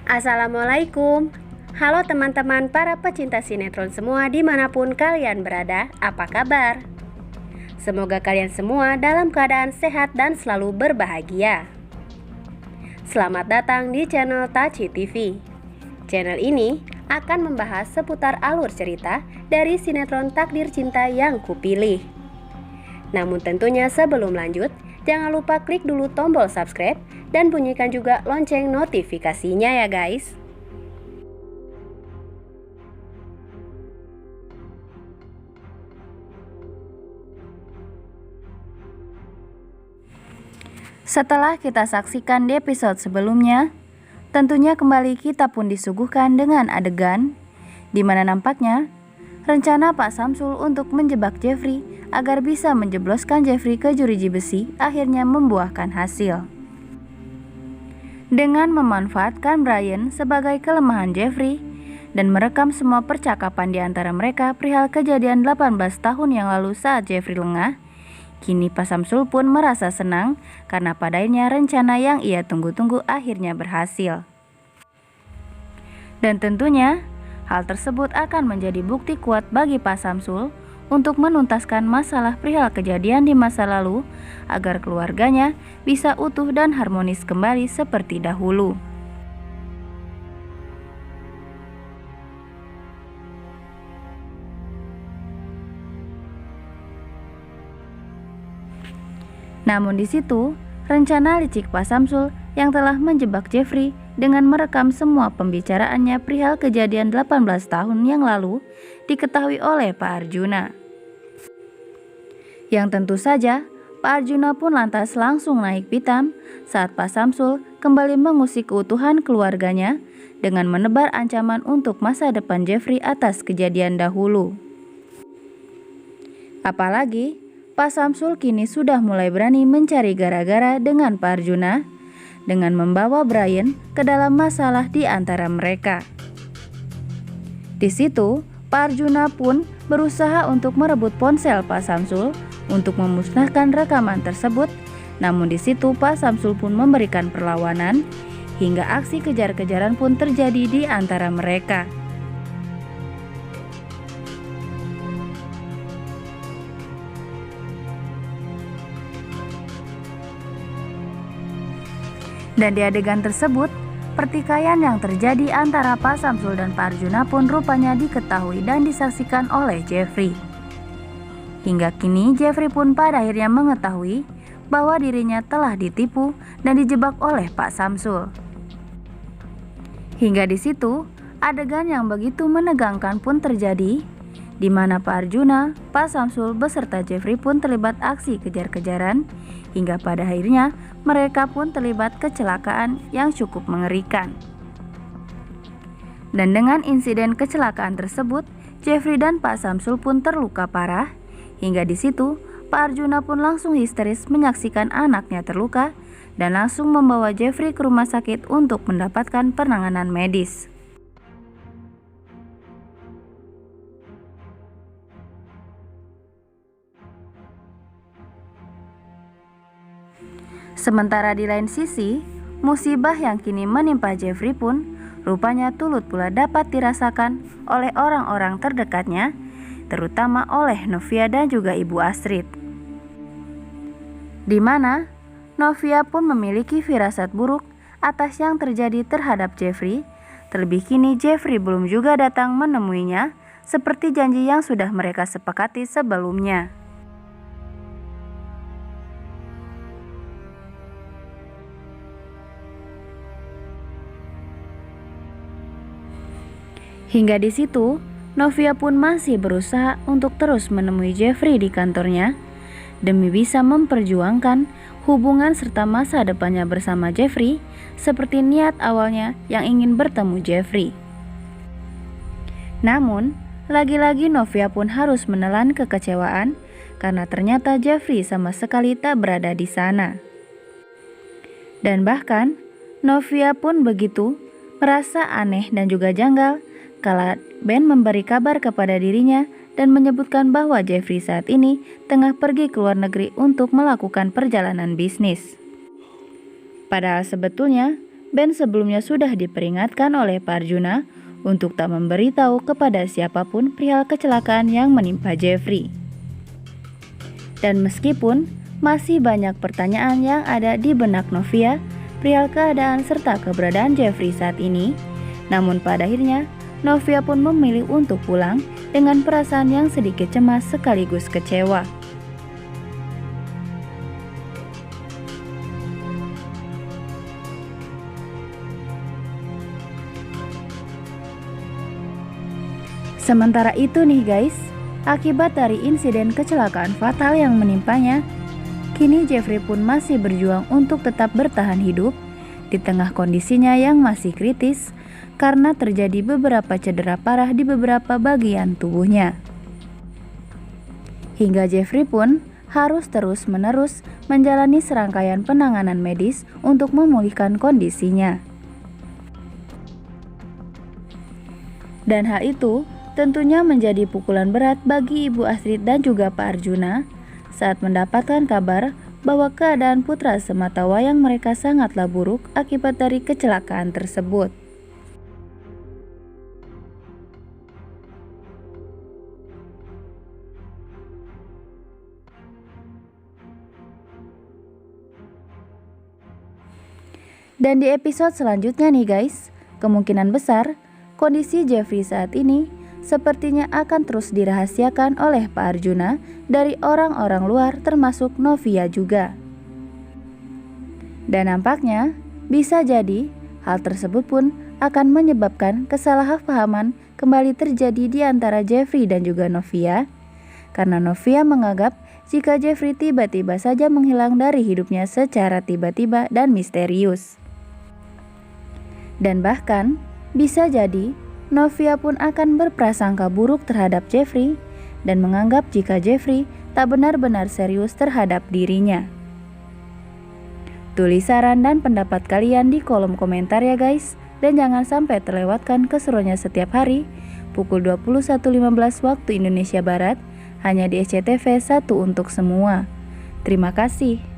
Assalamualaikum. Halo teman-teman para pecinta sinetron semua dimanapun kalian berada, apa kabar? Semoga kalian semua dalam keadaan sehat dan selalu berbahagia. Selamat datang di channel Taci TV. Channel ini akan membahas seputar alur cerita dari sinetron Takdir Cinta yang kupilih. Namun tentunya sebelum lanjut, jangan lupa klik dulu tombol subscribe dan bunyikan juga lonceng notifikasinya ya guys. Setelah kita saksikan di episode sebelumnya, tentunya kembali kita pun disuguhkan dengan adegan di mana nampaknya rencana Pak Samsul untuk menjebak Jeffrey agar bisa menjebloskan Jeffrey ke jeruji besi akhirnya membuahkan hasil. Dengan memanfaatkan Brian sebagai kelemahan Jeffrey dan merekam semua percakapan di antara mereka perihal kejadian 18 tahun yang lalu saat Jeffrey lengah, kini Pak Samsul pun merasa senang karena padanya rencana yang ia tunggu-tunggu akhirnya berhasil. Dan tentunya hal tersebut akan menjadi bukti kuat bagi Pak Samsul untuk menuntaskan masalah perihal kejadian di masa lalu agar keluarganya bisa utuh dan harmonis kembali seperti dahulu. Namun di situ, rencana licik Pak Samsul yang telah menjebak Jeffrey dengan merekam semua pembicaraannya perihal kejadian 18 tahun yang lalu diketahui oleh Pak Arjuna. Yang tentu saja, Pak Arjuna pun lantas langsung naik pitam saat Pak Samsul kembali mengusik keutuhan keluarganya dengan menebar ancaman untuk masa depan Jeffrey atas kejadian dahulu. Apalagi Pak Samsul kini sudah mulai berani mencari gara-gara dengan Pak Arjuna dengan membawa Brian ke dalam masalah di antara mereka. Di situ, Pak Arjuna pun berusaha untuk merebut ponsel Pak Samsul untuk memusnahkan rekaman tersebut. Namun di situ Pak Samsul pun memberikan perlawanan hingga aksi kejar-kejaran pun terjadi di antara mereka. Dan di adegan tersebut, pertikaian yang terjadi antara Pak Samsul dan Pak Arjuna pun rupanya diketahui dan disaksikan oleh Jeffrey. Hingga kini Jeffrey pun pada akhirnya mengetahui bahwa dirinya telah ditipu dan dijebak oleh Pak Samsul. Hingga di situ, adegan yang begitu menegangkan pun terjadi, di mana Pak Arjuna, Pak Samsul beserta Jeffrey pun terlibat aksi kejar-kejaran, hingga pada akhirnya mereka pun terlibat kecelakaan yang cukup mengerikan. Dan dengan insiden kecelakaan tersebut, Jeffrey dan Pak Samsul pun terluka parah. Hingga di situ, Pak Arjuna pun langsung histeris menyaksikan anaknya terluka dan langsung membawa Jeffrey ke rumah sakit untuk mendapatkan penanganan medis. Sementara di lain sisi, musibah yang kini menimpa Jeffrey pun rupanya turut pula dapat dirasakan oleh orang-orang terdekatnya, terutama oleh Novia dan juga Ibu Astrid. Di mana Novia pun memiliki firasat buruk atas yang terjadi terhadap Jeffrey, terlebih kini Jeffrey belum juga datang menemuinya seperti janji yang sudah mereka sepakati sebelumnya. Hingga di situ, Novia pun masih berusaha untuk terus menemui Jeffrey di kantornya demi bisa memperjuangkan hubungan serta masa depannya bersama Jeffrey seperti niat awalnya yang ingin bertemu Jeffrey. Namun, lagi-lagi Novia pun harus menelan kekecewaan karena ternyata Jeffrey sama sekali tak berada di sana. Dan bahkan, Novia pun begitu merasa aneh dan juga janggal kala Ben memberi kabar kepada dirinya dan menyebutkan bahwa Jeffrey saat ini tengah pergi ke luar negeri untuk melakukan perjalanan bisnis. Padahal sebetulnya Ben sebelumnya sudah diperingatkan oleh Pak Arjuna untuk tak memberitahu kepada siapapun perihal kecelakaan yang menimpa Jeffrey. Dan meskipun masih banyak pertanyaan yang ada di benak Novia perihal keadaan serta keberadaan Jeffrey saat ini, namun pada akhirnya Novia pun memilih untuk pulang dengan perasaan yang sedikit cemas sekaligus kecewa. Sementara itu nih guys, akibat dari insiden kecelakaan fatal yang menimpanya, kini Jeffrey pun masih berjuang untuk tetap bertahan hidup di tengah kondisinya yang masih kritis karena terjadi beberapa cedera parah di beberapa bagian tubuhnya. Hingga Jeffrey pun harus terus-menerus menjalani serangkaian penanganan medis untuk memulihkan kondisinya. Dan hal itu tentunya menjadi pukulan berat bagi Ibu Astrid dan juga Pak Arjuna saat mendapatkan kabar bahwa keadaan putra sematawayang mereka sangatlah buruk akibat dari kecelakaan tersebut. Dan di episode selanjutnya nih guys, kemungkinan besar kondisi Jeffrey saat ini sepertinya akan terus dirahasiakan oleh Pak Arjuna dari orang-orang luar termasuk Novia juga. Dan nampaknya bisa jadi hal tersebut pun akan menyebabkan kesalahpahaman kembali terjadi di antara Jeffrey dan juga Novia, karena Novia menganggap jika Jeffrey tiba-tiba saja menghilang dari hidupnya secara tiba-tiba dan misterius. Dan bahkan bisa jadi Novia pun akan berprasangka buruk terhadap Jeffrey dan menganggap jika Jeffrey tak benar-benar serius terhadap dirinya. Tulis saran dan pendapat kalian di kolom komentar ya guys, dan jangan sampai terlewatkan keseruannya setiap hari pukul 21.15 waktu Indonesia Barat hanya di SCTV 1 untuk semua. Terima kasih.